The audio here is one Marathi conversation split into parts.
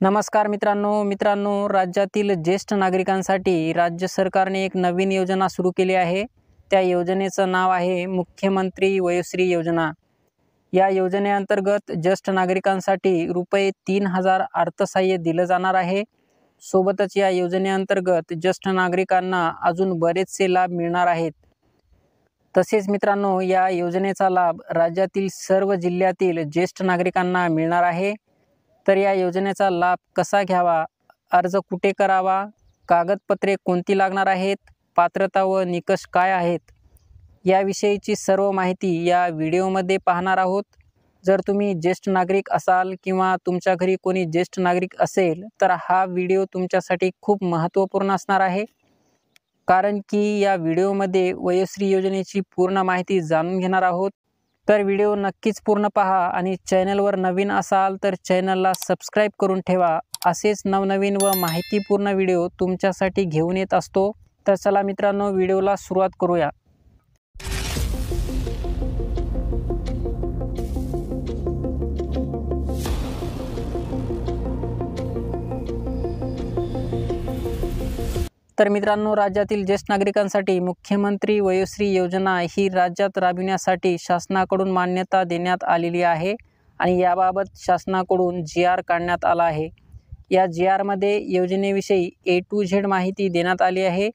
नमस्कार मित्रांनो, राज्यातील ज्येष्ठ नागरिकांसाठी राज्य सरकारने एक नवीन योजना सुरू केली आहे। त्या योजनेचं नाव आहे मुख्यमंत्री वयोश्री योजना। या योजनेअंतर्गत ज्येष्ठ नागरिकांसाठी ₹3000 अर्थसहाय्य दिलं जाणार आहे। सोबतच या योजनेअंतर्गत ज्येष्ठ नागरिकांना अजून बरेचसे लाभ मिळणार आहेत। तसेच मित्रांनो, या योजनेचा लाभ राज्यातील सर्व जिल्ह्यातील ज्येष्ठ नागरिकांना मिळणार आहे। तर या योजनेचा लाभ कसा घ्यावा, अर्ज कुठे करावा, कागदपत्रे कोणती लागणार आहेत, पात्रता व निकष काय आहेत, याविषयीची सर्व माहिती या व्हिडिओमध्ये पाहणार आहोत। जर तुम्ही ज्येष्ठ नागरिक असाल किंवा तुमच्या घरी कोणी ज्येष्ठ नागरिक असेल तर हा व्हिडिओ तुमच्यासाठी खूप महत्त्वपूर्ण असणार आहे। कारण की या व्हिडिओमध्ये वयोश्री योजनेची पूर्ण माहिती जाणून घेणार आहोत। तर व्हिडिओ नक्कीच पूर्ण पहा आणि चॅनलवर नवीन असाल तर चॅनलला सबस्क्राईब करून ठेवा। असेच नवनवीन व माहितीपूर्ण व्हिडिओ तुमच्यासाठी घेऊन येत असतो। तर चला मित्रांनो, व्हिडिओला सुरुवात करूया। तर मित्रांनो, राज्यातील ज्येष्ठ नागरिकांसाठी मुख्यमंत्री वयोश्री योजना ही राज्यात राबविण्यासाठी शासनाकडून मान्यता देण्यात आलेली आहे आणि याबाबत शासनाकडून GR काढण्यात आला आहे। या GR मध्ये योजनेविषयी A to Z माहिती देण्यात आली आहे।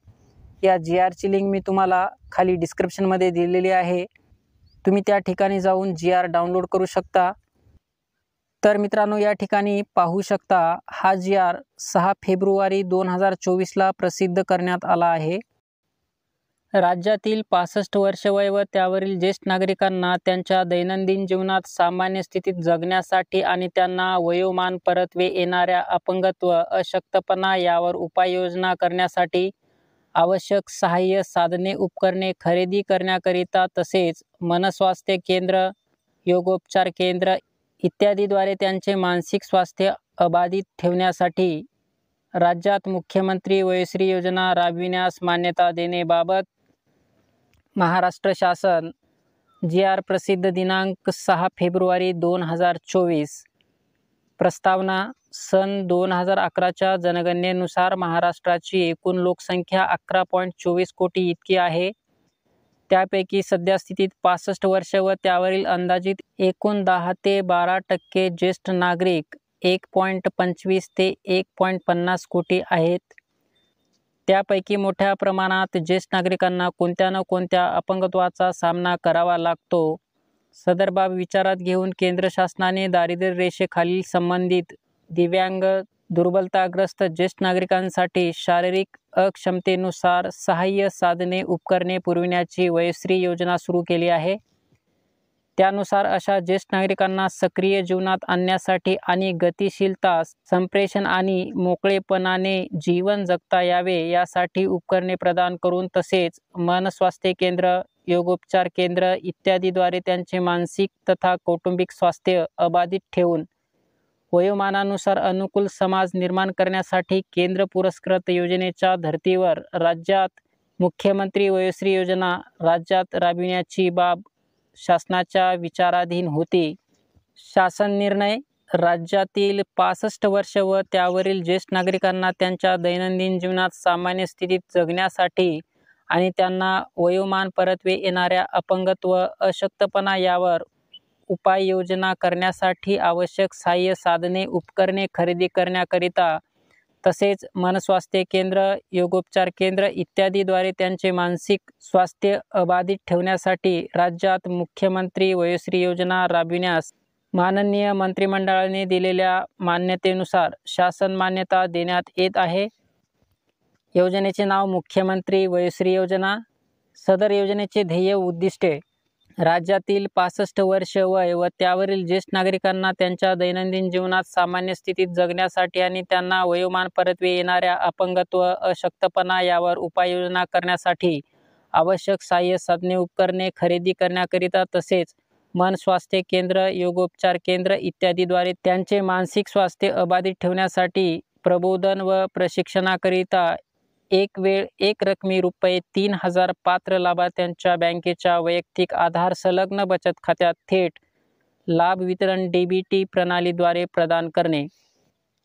या GR ची लिंक मी तुम्हाला खाली डिस्क्रिप्शनमध्ये दिलेली आहे। तुम्ही त्या ठिकाणी जाऊन GR डाउनलोड करू शकता। तर मित्रांनो, या ठिकाणी पाहू शकता हा GR 6 फेब्रुवारी 2024 ला प्रसिद्ध करण्यात आला आहे। राज्यातील 65 वर्ष वय व त्यावरील ज्येष्ठ नागरिकांना त्यांच्या दैनंदिन जीवनात सामान्य स्थितीत जगण्यासाठी आणि त्यांना वयोमान परत्वे येणाऱ्या अपंगत्व, अशक्तपणा यावर उपाययोजना करण्यासाठी आवश्यक सहाय्य साधने, उपकरणे खरेदी करण्याकरिता तसेच मनस्वास्थ्य केंद्र, योगोपचार केंद्र इत्यादीद्वारे त्यांचे मानसिक स्वास्थ्य अबाधित ठेवण्यासाठी राज्यात मुख्यमंत्री वयोश्री योजना राबविण्यास मान्यता देण्याबाबत महाराष्ट्र शासन GR प्रसिद्ध दिनांक 6 फेब्रुवारी 2024। प्रस्तावना सन 2011च्या जनगणनेनुसार महाराष्ट्राची एकूण लोकसंख्या 11.24 कोटी इतकी आहे। त्यापैकी सध्या स्थितीत 65 वर्ष व त्यावरील अंदाजित एकूण 10 ते 12% ज्येष्ठ नागरिक 1.25 ते 1.50 कोटी आहेत। त्यापैकी मोठ्या प्रमाणात ज्येष्ठ नागरिकांना कोणत्या न कोणत्या अपंगत्वाचा सामना करावा लागतो। सदर बाब विचारात घेऊन केंद्र शासनाने दारिद्र्य रेषेखालील संबंधित दिव्यांग, दुर्बलताग्रस्त ज्येष्ठ नागरिकांसाठी शारीरिक अक्षमतेनुसार सहाय्य साधने, उपकरणे पुरविण्याची वयोश्री योजना सुरू केली आहे। त्यानुसार अशा ज्येष्ठ नागरिकांना सक्रिय जीवनात आणण्यासाठी आणि गतिशीलता, संप्रेषण आणि मोकळेपणाने जीवन जगता यावे यासाठी उपकरणे प्रदान करून तसेच मनस्वास्थ्य केंद्र, योगोपचार केंद्र इत्यादीद्वारे त्यांचे मानसिक तथा कौटुंबिक स्वास्थ्य अबाधित ठेवून वयोमानानुसार अनुकूल समाज निर्माण करण्यासाठी केंद्र पुरस्कृत योजनेच्या धर्तीवर राज्यात मुख्यमंत्री वयोश्री योजना राज्यात राबविण्याची बाब शासनाच्या विचाराधीन होती। शासन निर्णय राज्यातील 65 वर्ष व त्यावरील ज्येष्ठ नागरिकांना त्यांच्या दैनंदिन जीवनात सामान्य स्थितीत जगण्यासाठी आणि त्यांना वयोमान परत्वे येणाऱ्या अपंगत्व, अशक्तपणा यावर उपाययोजना करण्यासाठी आवश्यक सहाय्य साधने, उपकरणे खरेदी करण्याकरिता तसेच मनस्वास्थ्य केंद्र, योगोपचार केंद्र इत्यादीद्वारे त्यांचे मानसिक स्वास्थ्य अबाधित ठेवण्यासाठी राज्यात मुख्यमंत्री वयोश्री योजना राबविण्यास माननीय मंत्रिमंडळाने दिलेल्या मान्यतेनुसार शासन मान्यता देण्यात येत आहे। योजनेचे नाव मुख्यमंत्री वयोश्री योजना। सदर योजनेचे ध्येय उद्दिष्टे राज्यातील 65 वर्ष वय व त्यावरील ज्येष्ठ नागरिकांना त्यांच्या दैनंदिन जीवनात सामान्य स्थितीत जगण्यासाठी आणि त्यांना वयोमान परत्वे येणाऱ्या अपंगत्व, अशक्तपणा यावर उपाययोजना करण्यासाठी आवश्यक सहाय्य साधने, उपकरणे खरेदी करण्याकरिता तसेच मनस्वास्थ्य केंद्र, योगोपचार केंद्र इत्यादीद्वारे त्यांचे मानसिक स्वास्थ्य अबाधित ठेवण्यासाठी प्रबोधन व प्रशिक्षणाकरिता एक वेळ एक रकमी ₹3000 पात्र लाभार्थ्यांच्या बँकेच्या वैयक्तिक आधार संलग्न बचत खात्यात थेट लाभ वितरण DBT प्रणालीद्वारे प्रदान करणे।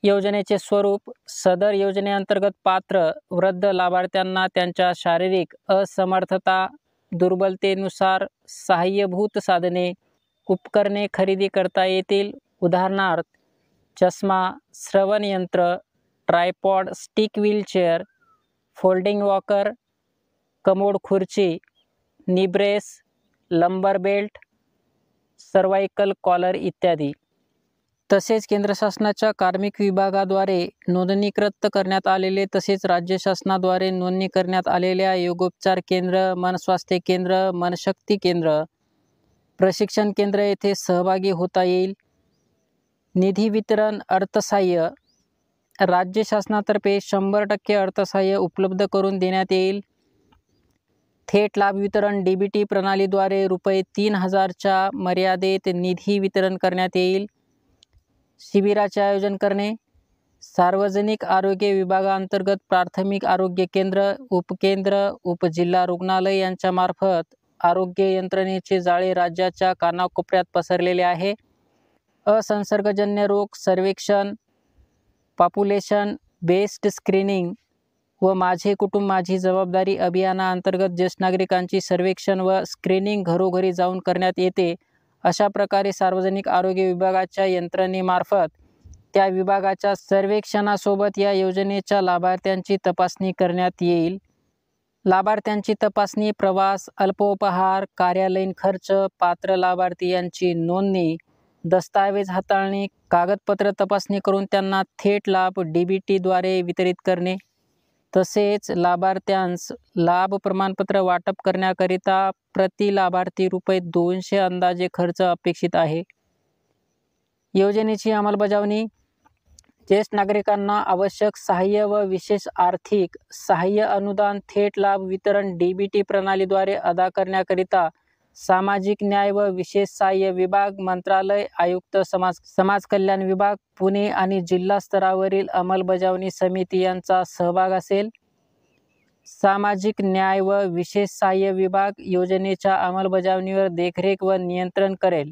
योजनेचे स्वरूप. सदर योजनेअंतर्गत पात्र वृद्ध लाभार्थ्यांना त्यांच्या शारीरिक असमर्थता दुर्बलतेनुसार सहाय्यभूत साधने उपकरणे खरेदी करता येतील. उदाहरणार्थ चष्मा, श्रवण यंत्र, tripod, stick, wheelchair, folding walker, commode खुर्ची, नी ब्रेस, लंबर बेल्ट, सर्वायकल कॉलर इत्यादी. तसेच केंद्र शासनाच्या कार्मिक विभागाद्वारे नोंदणीकृत करण्यात आलेले तसेच राज्य शासनाद्वारे नोंदणी करण्यात आलेल्या योगोपचार केंद्र, मनस्वास्थ्य केंद्र, मनशक्ती केंद्र, प्रशिक्षण केंद्र येथे सहभागी होता येईल. निधी वितरण. अर्थसहाय्य. राज्य शासनातर्फे 100% अर्थसहाय्य उपलब्ध करून देण्यात येईल. थेट लाभ वितरण. DBT प्रणालीद्वारे ₹3000च्या मर्यादेत निधी वितरण करण्यात येईल. शिबिराचे आयोजन करणे. सार्वजनिक आरोग्य विभागांतर्गत प्राथमिक आरोग्य केंद्र, उपकेंद्र, उपजिल्हा रुग्णालय यांच्यामार्फत आरोग्य यंत्रणेचे जाळे राज्याच्या कानाकोपऱ्यात पसरलेले आहे. असंसर्गजन्य रोग सर्वेक्षण, पॉप्युलेशन बेस्ड स्क्रीनिंग व माझे कुटुंब माझी जबाबदारी अभियानाअंतर्गत ज्येष्ठ नागरिकांची सर्वेक्षण व स्क्रीनिंग घरोघरी जाऊन करण्यात येते. अशा प्रकारे सार्वजनिक आरोग्य विभागाच्या यंत्रणेमार्फत त्या विभागाच्या सर्वेक्षणासोबत या योजनेच्या लाभार्थ्यांची तपासणी करण्यात येईल. लाभार्थ्यांची तपासणी, प्रवास, अल्पोपहार, कार्यालयीन खर्च, पात्र लाभार्थी यांची नोंदणी, दस्तावेज हाताळणी, कागदपत्र तपासणी करून त्यांना थेट लाभ DBTद्वारे वितरित करणे. तसेच लाभार्थ्यांस लाभ प्रमाणपत्र वाटप करण्याकरिता प्रति लाभार्थी ₹200 अंदाजे खर्च अपेक्षित आहे. योजनेची अंमलबजावणी. ज्येष्ठ नागरिकांना आवश्यक सहाय्य व विशेष आर्थिक सहाय्य अनुदान थेट लाभ वितरण DBT प्रणालीद्वारे अदा करण्याकरिता सामाजिक न्याय व विशेष सहाय्य विभाग, मंत्रालय, आयुक्त, समाज कल्याण विभाग, पुणे आणि जिल्हा स्तरावरील अंमलबजावणी समिती यांचा सहभाग असेल. सामाजिक न्याय व विशेष सहाय्य विभाग योजनेच्या अंमलबजावणीवर देखरेख व नियंत्रण करेल.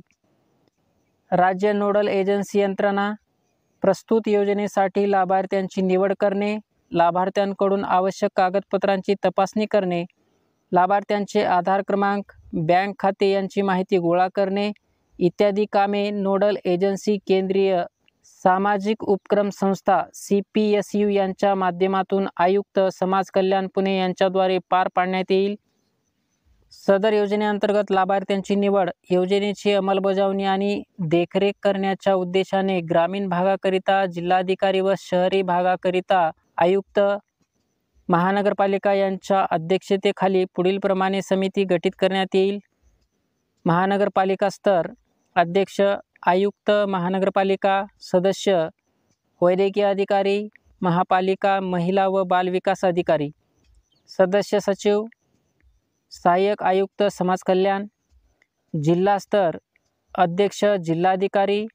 राज्य नोडल एजन्सी यंत्रणा. प्रस्तुत योजनेसाठी लाभार्थ्यांची निवड करणे, लाभार्थ्यांकडून आवश्यक कागदपत्रांची तपासणी करणे, लाभार्थ्यांचे आधार क्रमांक, बँक खाते यांची माहिती गोळा करणे इत्यादी कामे नोडल एजन्सी, केंद्रीय सामाजिक उपक्रम संस्था CPSU यांच्या माध्यमातून आयुक्त, समाज कल्याण, पुणे यांच्याद्वारे पार पाडण्यात येईल. सदर योजनेअंतर्गत लाभार्थ्यांची निवड, योजनेची अंमलबजावणी आणि देखरेख करण्याच्या उद्देशाने ग्रामीण भागाकरिता जिल्हाधिकारी व शहरी भागाकरिता आयुक्त, महानगरपालिका यांच्या अध्यक्षतेखाली पुढीलप्रमाणे समिती गठीत करण्यात येईल. महानगरपालिका स्तर. अध्यक्ष, आयुक्त, महानगरपालिका सदस्य, वैद्यकीय अधिकारी, महापालिका महिला व बालविकास अधिकारी. सदस्य सचिव, सहाय्यक आयुक्त, समाज कल्याण. जिल्हा स्तर. अध्यक्ष, जिल्हाधिकारी,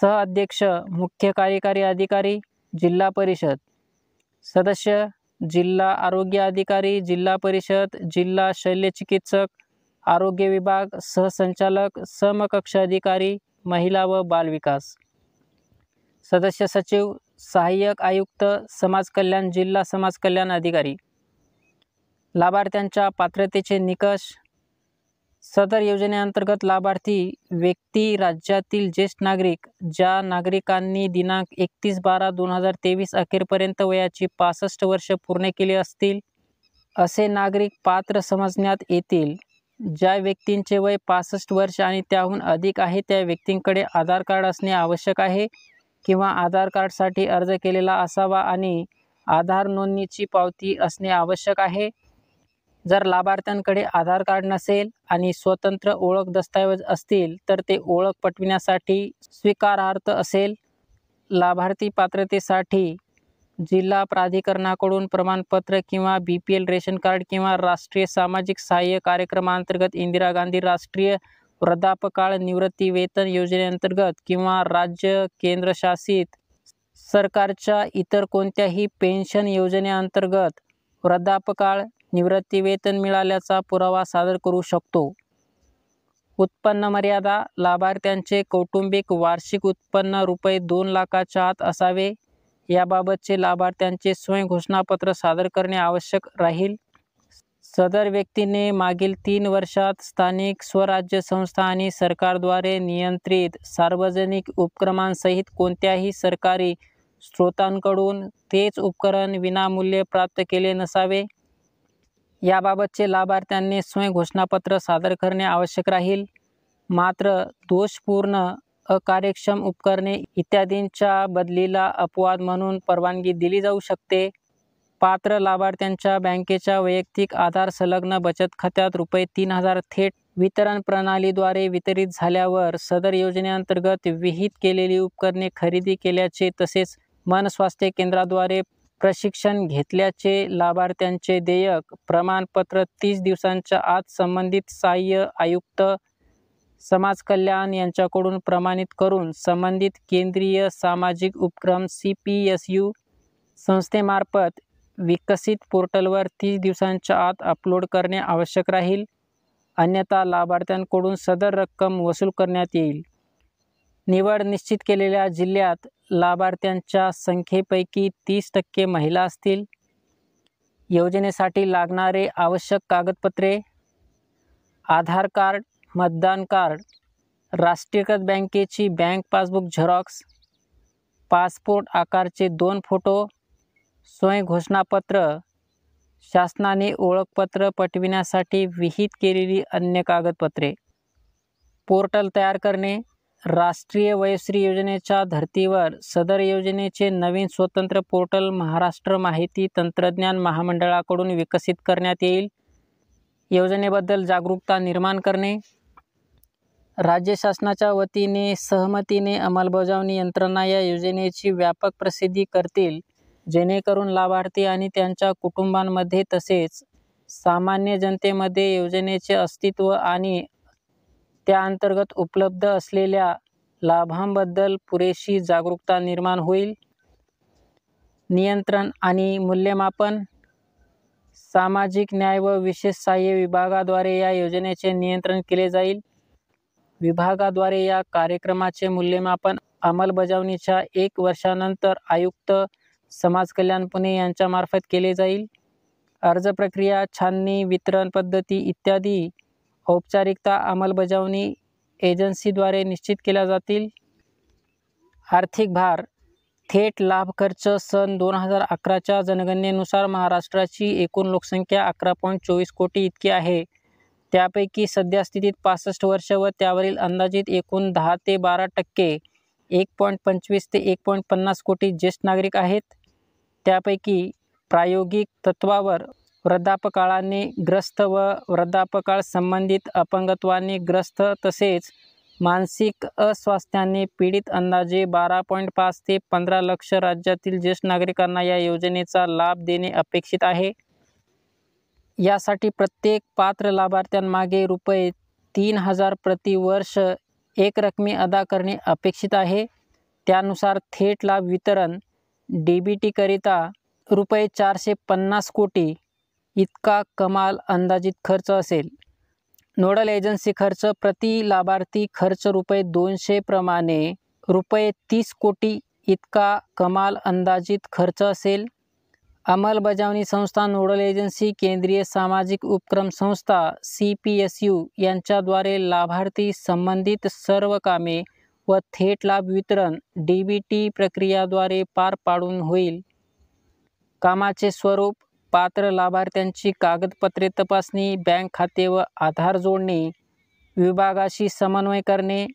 सहअध्यक्ष, मुख्य कार्यकारी अधिकारी, जिल्हा परिषद. सदस्य, जिल्हा आरोग्य अधिकारी, जिल्हा परिषद, जिल्हा शल्यचिकित्सक, आरोग्य विभाग, सहसंचालक, समकक्ष अधिकारी, महिला व बालविकास. सदस्य सचिव, सहाय्यक आयुक्त, समाज कल्याण, जिल्हा समाज कल्याण अधिकारी. लाभार्थ्यांच्या पात्रतेचे निकष. सदर योजनेअंतर्गत लाभार्थी व्यक्ती राज्यातील ज्येष्ठ नागरिक, ज्या नागरिकांनी दिनांक 31/12/2023 अखेरपर्यंत वयाची 65 वर्ष पूर्ण केली असतील असे नागरिक पात्र समजण्यात येतील. ज्या व्यक्तींचे वय 65 वर्ष आणि त्याहून अधिक आहे त्या व्यक्तींकडे आधार कार्ड असणे आवश्यक आहे किंवा आधार कार्डसाठी अर्ज केलेला असावा आणि आधार नोंदणीची पावती असणे आवश्यक आहे. जर लाभार्थ्यांकडे आधार कार्ड नसेल आणि स्वतंत्र ओळख दस्तऐवज असतील तर ते ओळख पटविण्यासाठी स्वीकारार्ह असेल. लाभार्थी पात्रतेसाठी जिल्हा प्राधिकरणाकडून प्रमाणपत्र किंवा BPL रेशन कार्ड किंवा राष्ट्रीय सामाजिक सहाय्य कार्यक्रमांतर्गत इंदिरा गांधी राष्ट्रीय वृद्धापकाळ निवृत्ती वेतन योजनेअंतर्गत किंवा राज्य केंद्रशासित सरकारच्या इतर कोणत्याही पेन्शन योजनेअंतर्गत वृद्धापकाळ निवृत्ती वेतन मिळाल्याचा पुरावा सादर करू शकतो. उत्पन्न मर्यादा: लाभार्थ्यांचे कौटुंबिक वार्षिक उत्पन्न ₹2 लाखाच्या आत असावे. याबाबतचे लाभार्थ्यांचे स्वयं घोषणापत्र सादर करणे आवश्यक राहील. सदर व्यक्तीने मागील 3 वर्षात स्थानिक स्वराज्य संस्था आणि सरकारद्वारे नियंत्रित सार्वजनिक उपक्रमांसहित कोणत्याही सरकारी स्रोतांकडून तेच उपकरण विनामूल्य प्राप्त केले नसावे. याबाबतचे लाभार्थ्यांनी स्वयं घोषणापत्र सादर करणे आवश्यक राहील. मात्र दोषपूर्ण, अकार्यक्षम उपकरणे इत्यादींच्या बदलीला अपवाद म्हणून परवानगी दिली जाऊ शकते. पात्र लाभार्थ्यांच्या बँकेच्या वैयक्तिक आधार संलग्न बचत खात्यात ₹3,000 थेट वितरण प्रणालीद्वारे वितरित झाल्यावर सदर योजनेअंतर्गत विहित केलेली उपकरणे खरेदी केल्याचे तसेच मनस्वास्थ्य केंद्राद्वारे प्रशिक्षण घेतल्याचे लाभार्थ्यांचे देयक प्रमाणपत्र 30 दिवसांच्या आत संबंधित सहाय्यक आयुक्त, समाज कल्याण यांच्याकडून प्रमाणित करून संबंधित केंद्रीय सामाजिक उपक्रम CPSU संस्थेमार्फत विकसित पोर्टलवर 30 दिवसांच्या आत अपलोड करणे आवश्यक राहील. अन्यथा लाभार्थ्यांकडून सदर रक्कम वसूल करण्यात येईल. निवड निश्चित केलेल्या जिल्ह्यात लाभार्थ्यांच्या संख्येपैकी 30% महिला असतील. योजनेसाठी लागणारे आवश्यक कागदपत्रे: आधार कार्ड, मतदान कार्ड, राष्ट्रीयकृत बँकेची बँक पासबुक झेरॉक्स, पासपोर्ट आकारचे 2 फोटो, स्वयं घोषणापत्र, शासनाने ओळखपत्र पटविण्यासाठी विहित केलेली अन्य कागदपत्रे. पोर्टल तयार करणे: राष्ट्रीय वयोश्री योजनेच्या धर्तीवर सदर योजनेचे नवीन स्वतंत्र पोर्टल महाराष्ट्र माहिती तंत्रज्ञान महामंडळाकडून विकसित करण्यात येईल. योजनेबद्दल जागरूकता निर्माण करणे: राज्य शासनाच्या वतीने सहमतीने अंमलबजावणी यंत्रणा या योजनेची व्यापक प्रसिद्धी करतील, जेणेकरून लाभार्थी आणि त्यांच्या कुटुंबांमध्ये तसेच सामान्य जनतेमध्ये योजनेचे अस्तित्व आणि त्याअंतर्गत उपलब्ध असलेल्या लाभांबद्दल पुरेशी जागरूकता निर्माण होईल. नियंत्रण आणि मूल्यमापन: सामाजिक न्याय व विशेष सहाय्य विभागाद्वारे या योजनेचे नियंत्रण केले जाईल. विभागाद्वारे या कार्यक्रमाचे मूल्यमापन अंमलबजावणीच्या 1 वर्षानंतर आयुक्त, समाज कल्याण पुणे यांच्यामार्फत केले जाईल. अर्ज प्रक्रिया, छाननी, वितरण पद्धती इत्यादी औपचारिकता अंमलबजावणी एजन्सीद्वारे निश्चित केल्या जातील. आर्थिक भार: थेट लाभ खर्च सन 2011च्या जनगणनेनुसार महाराष्ट्राची एकूण लोकसंख्या 11.24 कोटी इतकी आहे. त्यापैकी सध्या स्थितीत 65 वर्ष व त्यावरील अंदाजित एकूण 10 ते 12% 1.25 ते 1.50 कोटी ज्येष्ठ नागरिक आहेत. त्यापैकी प्रायोगिक तत्वावर वृद्धापकाळाने ग्रस्त व वृद्धापकाळ संबंधित अपंगत्वाने ग्रस्त तसेच मानसिक अस्वास्थ्याने पीडित अंदाजे 12.5 ते 15 लाख राज्यातील ज्येष्ठ नागरिकांना या योजनेचा लाभ देणे अपेक्षित आहे. यासाठी प्रत्येक पात्र लाभार्थ्यांमागे ₹3,000 प्रति वर्ष एकरकमी अदा करणे अपेक्षित आहे. त्यानुसार थेट लाभ वितरण DBT करिता ₹450 कोटी इतका कमाल अंदाजित खर्च असेल. नोडल एजन्सी खर्च प्रति लाभार्थी खर्च ₹200 प्रमाणे ₹30 कोटी इतका कमाल अंदाजित खर्च असेल. अंमलबजावणी संस्था नोडल एजन्सी केंद्रीय सामाजिक उपक्रम संस्था CPSU यांच्याद्वारे लाभार्थी संबंधित सर्व कामे व थेट लाभ वितरण DBT प्रक्रियाद्वारे पार पाडून होईल. कामाचे स्वरूप: पात्र लाभार्थ्यांची कागदपत्रे तपासणी, बँक खाते व आधार जोडणे, विभागाशी समन्वय करणे,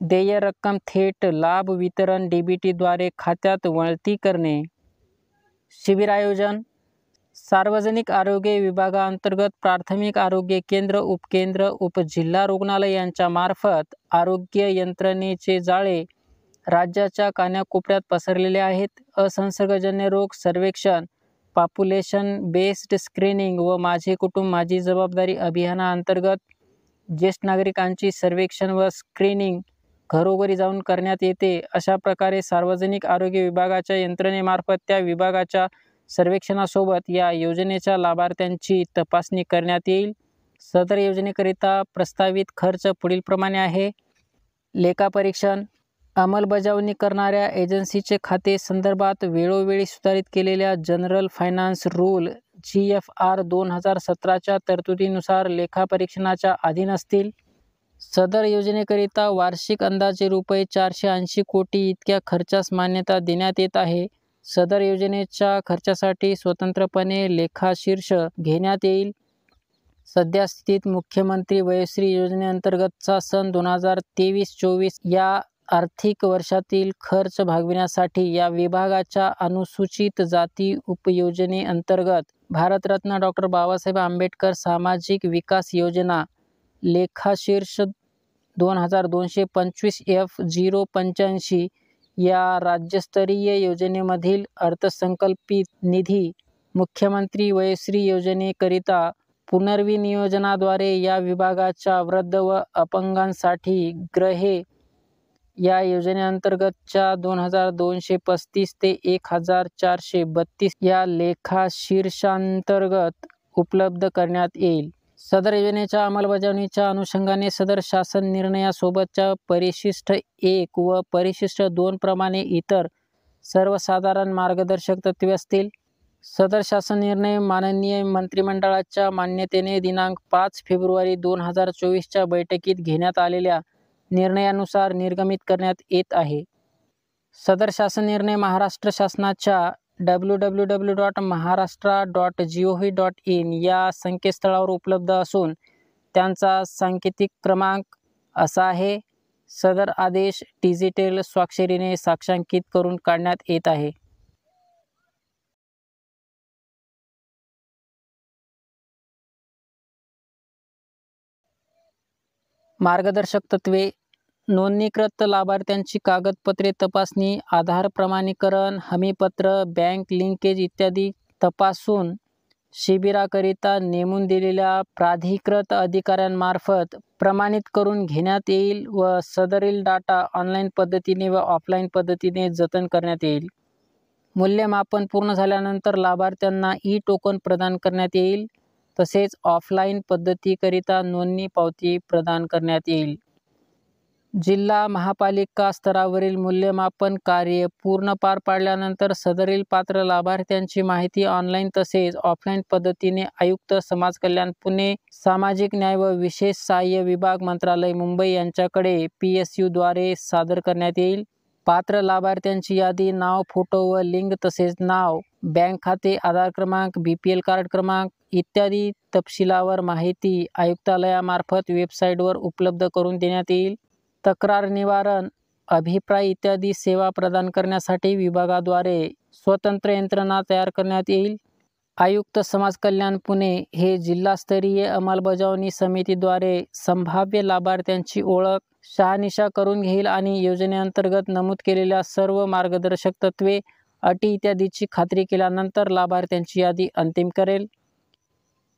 देय रक्कम थेट लाभ वितरण DBTद्वारे खात्यात वळती करणे. शिबिर आयोजन: सार्वजनिक आरोग्य विभागाअंतर्गत प्राथमिक आरोग्य केंद्र, उपकेंद्र, उपजिल्हा रुग्णालय यांच्या मार्फत आरोग्य यंत्रणेचे जाळे राज्याच्या कानाकोपऱ्यात पसरलेले आहेत. असंसर्गजन्य रोग सर्वेक्षण, पॉप्युलेशन बेस्ड स्क्रीनिंग व माझे कुटुंब माझी जबाबदारी अभियानाअंतर्गत ज्येष्ठ नागरिकांची सर्वेक्षण व स्क्रीनिंग घरोघरी जाऊन करण्यात येते. अशा प्रकारे सार्वजनिक आरोग्य विभागाच्या यंत्रणेमार्फत त्या विभागाच्या सर्वेक्षणासोबत या योजनेच्या लाभार्थ्यांची तपासणी करण्यात येईल. सदर योजनेकरिता प्रस्तावित खर्च पुढीलप्रमाणे आहे. लेखापरीक्षण, अंमलबजावणी करणाऱ्या एजन्सीचे खाते संदर्भात वेळोवेळी सुधारित केलेल्या जनरल फायनान्स रूल GFR 2017च्या तरतुदीनुसार लेखापरीक्षणाच्या अधीन असतील. सदर योजनेकरिता वार्षिक अंदाजे ₹480 कोटी इतक्या खर्चास मान्यता देण्यात येत आहे. सदर योजनेच्या खर्चासाठी स्वतंत्रपणे लेखाशीर्ष घेण्यात येईल. सध्या स्थितीत मुख्यमंत्री वयोश्री योजनेअंतर्गतचा सन 2023-24 या आर्थिक वर्षातील खर्च भागविण्यासाठी या विभागाच्या अनुसूचित जाती उपयोजनेअंतर्गत भारतरत्न डॉ. बाबासाहेब आंबेडकर सामाजिक विकास योजना लेखाशीर्ष 2225F085 या राज्यस्तरीय योजनेमधील अर्थसंकल्पित निधी मुख्यमंत्री वयोश्री योजनेकरिता पुनर्विनियोजनाद्वारे या विभागाच्या वृद्ध व अपंगांसाठी ग्रहे या योजनेअंतर्गतच्या 2235 ते 1432 या लेखाशीर्षांतर्गत उपलब्ध करण्यात येईल. सदर योजनेच्या अंमलबजावणीच्या अनुषंगाने सदर शासन निर्णयासोबतच्या परिशिष्ट 1 व परिशिष्ट 2 प्रमाणे इतर सर्वसाधारण मार्गदर्शक तत्त्वे असतील. सदर शासन निर्णय माननीय मंत्रिमंडळाच्या मान्यतेने दिनांक 5 फेब्रुवारी 2024च्या बैठकीत घेण्यात आलेल्या निर्णयानुसार निर्गमित करण्यात येत आहे. सदर शासन निर्णय महाराष्ट्र शासनाच्या www.maharashtra.gov.in या संकेतस्थळावर उपलब्ध असून त्यांचा सांकेतिक क्रमांक असा आहे. सदर आदेश डिजिटल स्वाक्षरीने साक्षांकित करून काढण्यात येत आहे. मार्गदर्शक तत्त्वे: नोंदणीकृत लाभार्थ्यांची कागदपत्रे तपासणी, आधार प्रमाणीकरण, हमीपत्र, बँक लिंकेज इत्यादी तपासून शिबिराकरिता नेमून दिलेल्या प्राधिकृत अधिकाऱ्यांमार्फत प्रमाणित करून घेण्यात येईल व सदरील डाटा ऑनलाईन पद्धतीने व ऑफलाईन पद्धतीने जतन करण्यात येईल. मूल्यमापन पूर्ण झाल्यानंतर लाभार्थ्यांना ई-टोकन प्रदान करण्यात येईल. तसेच ऑफलाईन पद्धतीकरिता नोंदणी पावती प्रदान करण्यात येईल. जिल्हा महापालिका स्तरावरील मूल्यमापन कार्य पूर्ण पार पाडल्यानंतर सदरील पात्र लाभार्थ्यांची माहिती ऑनलाईन तसेच ऑफलाईन पद्धतीने आयुक्त समाज कल्याण पुणे, सामाजिक न्याय व विशेष सहाय्य विभाग मंत्रालय मुंबई यांच्याकडे PSU द्वारे सादर करण्यात येईल. पात्र लाभार्थ्यांची यादी नाव, फोटो व लिंग तसेच नाव, बँक खाते, आधार क्रमांक, BPL कार्ड क्रमांक इत्यादी तपशिलावर माहिती आयुक्तालयामार्फत वेबसाईटवर उपलब्ध करून देण्यात येईल. तक्रार निवारण, अभिप्राय इत्यादी सेवा प्रदान करण्यासाठी विभागाद्वारे स्वतंत्र यंत्रणा तयार करण्यात येईल. आयुक्त समाज कल्याण पुणे हे जिल्हास्तरीय अंमलबजावणी समितीद्वारे संभाव्य लाभार्थ्यांची ओळख, शहानिशा करून घेईल आणि योजनेअंतर्गत नमूद केलेल्या सर्व मार्गदर्शक तत्त्वे, अटी इत्यादीची खात्री केल्यानंतर लाभार्थ्यांची यादी अंतिम करेल.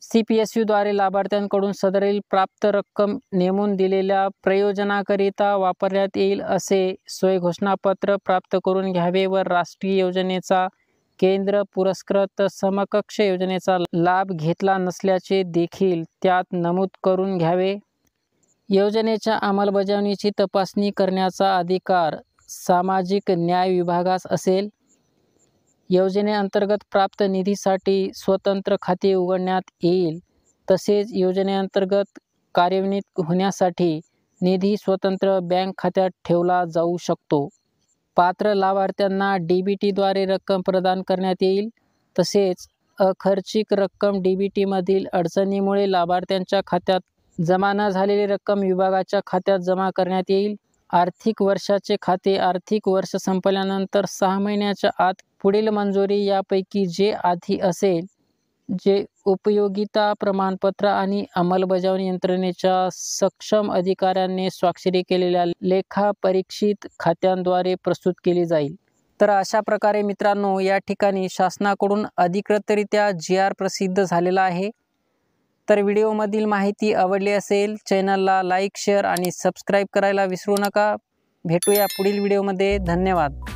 CPSU द्वारे लाभार्थ्यांकडून सदरील प्राप्त रक्कम नेमून दिलेल्या प्रयोजनाकरिता वापरण्यात येईल असे सोय घोषणापत्र प्राप्त करून घ्यावे व राष्ट्रीय योजनेचा, केंद्र पुरस्कृत समकक्ष योजनेचा लाभ घेतला नसल्याचे देखील त्यात नमूद करून घ्यावे. योजनेच्या अंमलबजावणीची तपासणी करण्याचा अधिकार सामाजिक न्याय विभागास असेल. योजनेअंतर्गत प्राप्त निधीसाठी स्वतंत्र खाते उघडण्यात येईल. तसेच योजनेअंतर्गत कार्यान्वित होण्यासाठी निधी स्वतंत्र बँक खात्यात ठेवला जाऊ शकतो. पात्र लाभार्थ्यांना DBTद्वारे रक्कम प्रदान करण्यात येईल. तसेच अखर्चिक रक्कम DBTमधील अडचणीमुळे लाभार्थ्यांच्या खात्यात जमा न झालेली रक्कम विभागाच्या खात्यात जमा करण्यात येईल. आर्थिक वर्षाचे खाते आर्थिक वर्ष संपल्यानंतर 6 महिन्याच्या आत पुढील मंजुरी यापैकी जे आधी असेल, जे उपयोगिता प्रमाणपत्र आणि अंमलबजावणी यंत्रणेच्या सक्षम अधिकाऱ्यांनी स्वाक्षरी केलेल्या लेखापरीक्षित खात्यांद्वारे प्रस्तुत केली जाईल. तर अशा प्रकारे मित्रांनो, या ठिकाणी शासनाकडून अधिकृतरित्या GR प्रसिद्ध झालेला आहे. तर व्हिडिओमधील माहिती आवडली असेल, चॅनलला लाईक, शेअर आणि सबस्क्राईब करायला विसरू नका. भेटूया पुढील व्हिडिओमध्ये. धन्यवाद.